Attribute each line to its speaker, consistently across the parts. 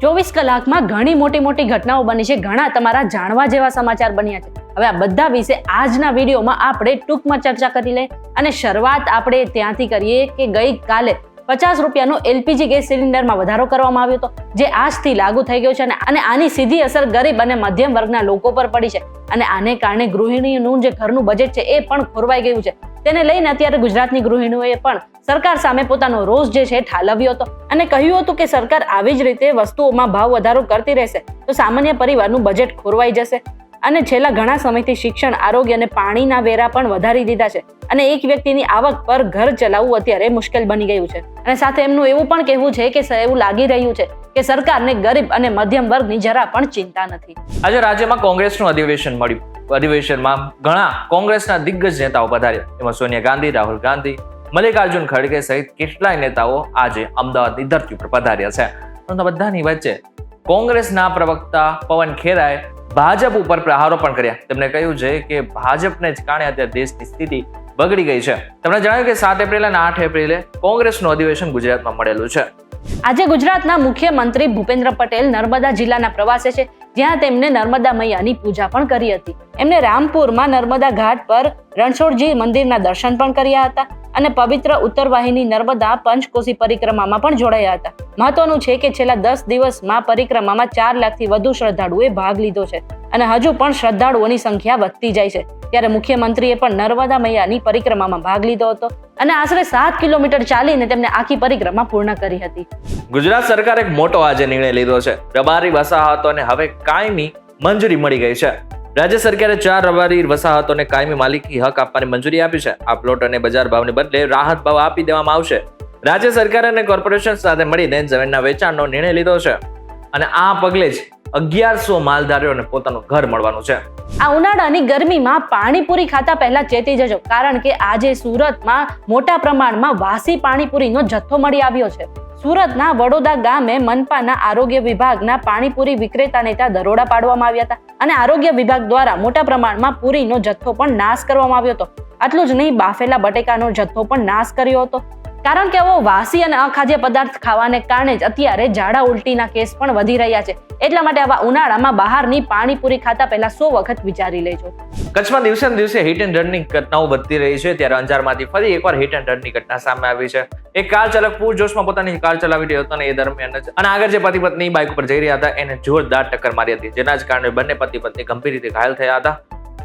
Speaker 1: 24 કલાકમાં ઘણી મોટી ઘટનાઓ બની છે, ઘણા તમારા જાણવા જેવા સમાચાર બન્યા છે. હવે આ બધા વિશે આજના વિડીયોમાં આપણે ટૂંકમાં ચર્ચા કરી લઈએ અને શરૂઆત આપણે ત્યાંથી કરીએ કે ગઈકાલે 50 રૂપિયાનો એલપીજી ગેસ સિલિન્ડરમાં વધારો કરવામાં આવ્યો હતો, જે આજથી લાગુ થઈ ગયો છે અને આની સીધી અસર ગરીબ અને મધ્યમ વર્ગના લોકો પર પડી છે અને આને કારણે ગૃહિણીઓનું જે ઘરનું બજેટ છે એ પણ ખોરવાઈ ગયું છે. તેને લઈને અત્યારે ગુજરાતની ગૃહિણીઓએ પણ સરકાર સામે પોતાનો રોષ જે છે ઠાલવ્યો હતો અને કહ્યું હતું કે સરકાર આવી જ રીતે વસ્તુઓમાં ભાવ વધારો કરતી રહેશે તો સામાન્ય પરિવારનું બજેટ ખોરવાઈ જશે. અને છેલ્લા ઘણા સમયથી શિક્ષણ, આરોગ્ય અને પાણીના વેરા પણ વધારી દીધા છે અને એક વ્યક્તિની આવક પર ઘર ચલાવવું અત્યારે મુશ્કેલ બની ગયું છે. અને સાથે એમનું એવું પણ કહેવું છે કે એવું લાગી રહ્યું છે કે સરકારને ગરીબ અને મધ્યમ વર્ગની જરા પણ ચિંતા નથી.
Speaker 2: આજે રાજ્યમાં કોંગ્રેસનું અધિવેશન મળ્યું. અધિવેશનમાં ઘણા કોંગ્રેસના દિગ્ગજ નેતાઓ પધાર્યા. એમાં સોનિયા ગાંધી, રાહુલ ગાંધી, મલ્લિકાર્જુન ખડગે સહિત કેટલાય નેતાઓ આજે અમદાવાદની ધરતી પર પધાર્યા છે. પરંતુ બધાની વચ્ચે કોંગ્રેસના પ્રવક્તા પવન ખેરાએ ભાજપ ઉપર પ્રહારો પણ કર્યા. તેમણે કહ્યું છે કે ભાજપને જ કારણે અત્યારે દેશની સ્થિતિ બગડી ગઈ છે. તેમણે જણાવ્યું કે 7 એપ્રિલ અને 8 એપ્રિલે કોંગ્રેસનું અધિવેશન ગુજરાતમાં મળેલું છે.
Speaker 1: આજે ગુજરાતના મુખ્યમંત્રી ભૂપેન્દ્ર પટેલ નર્મદા જિલ્લાના પ્રવાસે છે, જ્યાં તેમને નર્મદા મૈયાની પૂજા પણ કરી હતી. એમને રામપુરમાં નર્મદા ઘાટ પર રણછોડજી મંદિરના દર્શન પણ કર્યા હતા અને પવિત્ર ઉત્તરવાહિની નર્મદા પંચકોશી પરિક્રમામાં પણ જોડાયા હતા. મહત્વનું છે કે છેલ્લા 10 દિવસમાં પરિક્રમામાં 4 લાખથી વધુ શ્રદ્ધાળુઓએ ભાગ લીધો છે અને હજુ પણ શ્રદ્ધાળુઓની સંખ્યા વધતી જાય છે. ત્યારે મુખ્યમંત્રીએ પણ નર્મદા મૈયાની પરિક્રમામાં ભાગ લીધો હતો અને આશરે 7 કિલોમીટર ચાલીને તેમને આખી પરિક્રમા પૂર્ણ કરી હતી.
Speaker 2: ગુજરાત સરકારે એક મોટો આજે નિર્ણય લીધો છે. રબારી વસાહતોને હવે કાયમી મંજૂરી મળી ગઈ છે. રાજ્ય સરકારે 4 રબારી વસાહતોને કાયમી માલિકી હક આપવાની મંજૂરી આપી છે. આ પ્લોટ અને બજાર ભાવને બદલે રાહત ભાવ આપી દેવામાં આવશે. રાજ્ય સરકાર અને કોર્પોરેશન સાથે મળીને જમીનના વેચાણનો નિર્ણય લીધો છે અને આ પગલે જ 1100 માલધારીઓને પોતાનું ઘર મળવાનું છે.
Speaker 1: આ ઉનાળાની ગરમીમાં પાણીપુરી ખાતા પહેલા ચેતી જજો, કારણ કે આજે સુરતમાં મોટા પ્રમાણમાં વાસી પાણીપુરીનો જથ્થો મળી આવ્યો છે. સુરતના વડોદરા ગામે મનપાના આરોગ્ય વિભાગના પાણીપુરી વિક્રેતાને ત્યાં દરોડા પાડવામાં આવ્યા હતા અને આરોગ્ય વિભાગ દ્વારા મોટા પ્રમાણમાં પૂરીનો જથ્થો પણ નાશ કરવામાં આવ્યો હતો. આટલું જ નહીં, બાફેલા બટેકાનો જથ્થો પણ નાશ કર્યો હતો, કારણ કે આવો વાસી અને અખાદ્ય પદાર્થ ખાવાને કારણે જ અત્યારે ઝાડા ઉલટીના કેસ પણ વધી રહ્યા છે. એટલા માટે આવા ઉનાળામાં બહારની પાણીપુરી ખાતા પહેલા 100 વખત વિચારી લેજો.
Speaker 2: કચ્છમાં દિવસે ને દિવસે હિટ એન્ડ રનની ઘટનાઓ વધતી રહી છે, ત્યારે અંજારમાંથી ફરી એકવાર હિટ એન્ડ રનની ઘટના સામે આવી છે. એક કાર ચાલક પૂરજોશમાં પોતાની કાર ચલાવી રહ્યો હતો અને એ દરમિયાન જ અને આગળ જે પતિ પત્ની બાઇક ઉપર જઈ રહ્યા હતા એને જોરદાર ટક્કર મારી હતી, જેના જ કારણે બંને પતિ પત્ની ગંભીર રીતે ઘાયલ થયા હતા.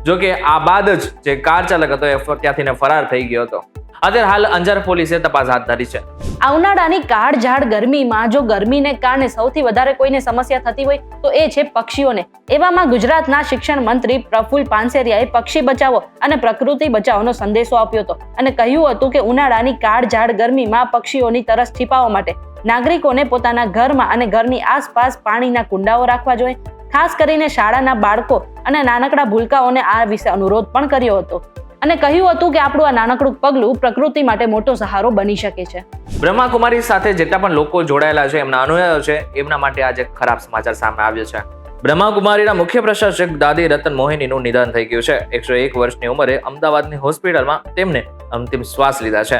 Speaker 2: જોકે આ બાદ જ જે કાર ચાલક હતો એ ત્યાંથી ફરાર થઈ ગયો હતો. અત્યારે હાલ અંજાર પોલીસે તપાસ હાથ ધરી છે.
Speaker 1: આ ઉનાળાની કાળઝાળ ગરમીમાં જો ગરમીને કારણે સૌથી વધારે કોઈને સમસ્યા થતી હોય તો એ છે પક્ષીઓને. એવામાં ગુજરાતના શિક્ષણ મંત્રી પ્રફુલ પાનસેરિયાએ પક્ષી બચાવો અને પ્રકૃતિ બચાવોનો સંદેશો આપ્યો હતો અને કહ્યું હતું કે ઉનાળાની કાળઝાળ ગરમીમાં પક્ષીઓની તરસ છીપાવવા માટે નાગરિકોને પોતાના ઘરમાં અને ઘરની આસપાસ પાણીના કુંડાઓ રાખવા જોઈએ. ખાસ કરીને શાળાના બાળકો અને નાનકડા ભૂલકાઓને આ વિશે અનુરોધ પણ કર્યો હતો અને કહ્યું હતું કે આપણું આ નાનકડું પગલું પ્રકૃતિ માટે મોટો સહારો બની શકે છે.
Speaker 2: બ્રહ્માકુમારી સાથે જેટલા પણ લોકો જોડાયેલા છે, એમના અનુયાયીઓ છે, એમના માટે આજે ખરાબ સમાચાર સામે આવ્યા છે. બ્રહ્માકુમારીના મુખ્ય પ્રશાસક દાદી રતન મોહિનીનું નિધન થઈ ગયું છે. 101 વર્ષની ઉંમરે અમદાવાદની હોસ્પિટલમાં તેમને અંતિમ શ્વાસ લીધા છે.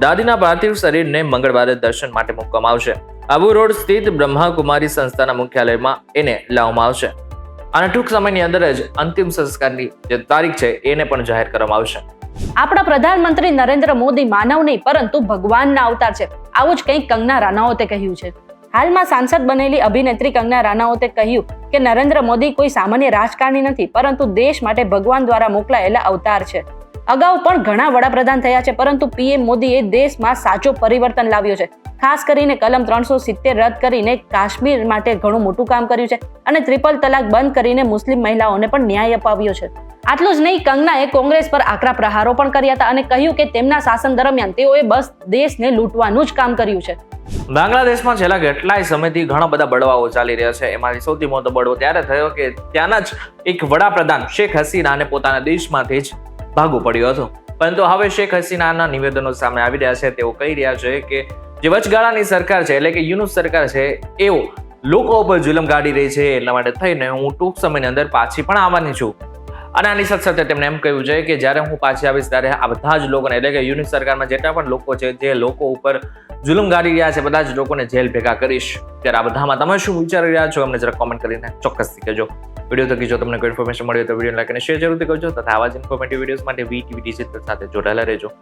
Speaker 2: દાદીના પાર્થિવ શરીરને મંગળવારે દર્શન માટે મૂકવામાં આવશે. આબુ રોડ સ્થિત બ્રહ્માકુમારી સંસ્થાના મુખ્યાલયમાં એને લાવવામાં આવશે અને ટૂંક સમયની અંદર જ અંતિમ સંસ્કારની જે તારીખ છે એને પણ જાહેર કરવામાં આવશે.
Speaker 1: આપણા પ્રધાનમંત્રી નરેન્દ્ર મોદી માનવ નહીં પરંતુ ભગવાનના અવતાર છે, આવું જ કંઈક કંગના રાણાવતે કહ્યું છે. હાલમાં સાંસદ બનેલી અભિનેત્રી કંગના રાણાવતે કહ્યું કે નરેન્દ્ર મોદી કોઈ સામાન્ય રાજકારણી નથી, પરંતુ દેશ માટે ભગવાન દ્વારા મોકલાયેલા અવતાર છે. અગાઉ પણ ઘણા વડાપ્રધાન થયા છે, પરંતુ પીએમ મોદીએ દેશમાં સાચો પરિવર્તન લાવ્યો છે. ખાસ કરીને કલમ 370 રદ કરીને કાશ્મીર માટે ઘણું મોટું કામ કર્યું છે અને ટ્રિપલ તલાક બંધ કરીને મુસ્લિમ મહિલાઓને પણ ન્યાય અપાવ્યો છે. આટલું જ નહીં, કંગનાએ કોંગ્રેસ પર આકરા પ્રહારો પણ કર્યા હતા અને કહ્યું કે તેમના શાસન દરમિયાન તેઓએ બસ દેશને લૂંટવાનું જ કામ કર્યું છે.
Speaker 2: બાંગ્લાદેશમાં છેલ્લા કેટલાય સમયથી ઘણા બધા બળવાઓ ચાલી રહ્યા છે. એમાંથી સૌથી મોટો બળવો ત્યારે થયો કે ત્યાંના જ એક વડાપ્રધાન શેખ હસીનાને પોતાના દેશમાંથી જ ભાગવું પડ્યું હતું. પરંતુ હવે શેખ હસીનાના નિવેદનો સામે આવી રહ્યા છે. તેઓ કહી રહ્યા છે કે જે વચગાળાની સરકાર છે, એટલે કે યુનુસ સરકાર છે, એઓ લોકો ઉપર જુલમ ગાડી રહી છે, એટલા માટે થઈને હું ટૂંક સમયની અંદર પાછી પણ આવવાની છું. અને આની સાથે સાથે તેમણે એમ કહ્યું છે કે જ્યારે હું પાછી આવીશ ત્યારે આ બધા જ લોકોને એટલે કે યુનિટ સરકારમાં જેટલા પણ લોકો છે જે લોકો ઉપર જુલમ ગારી રહ્યા છે બધા જ લોકોને જેલ ભેગા કરીશ. ત્યારે આ બધામાં તમે શું વિચારી રહ્યા છો અમને જરા કોમેન્ટ કરીને ચોક્કસથી કહેજો. વિડીયો થકી જો તમને કોઈ ઇન્ફોર્મેશન મળી તો વિડીયો લાઈક અને શેર જરૂરથી કરજો તથા આવા જ ઇન્ફોર્મેટિવ વિડીયોઝ માટે વીટીવી ડિજિટલ સાથે જોડાયેલા રહેજો.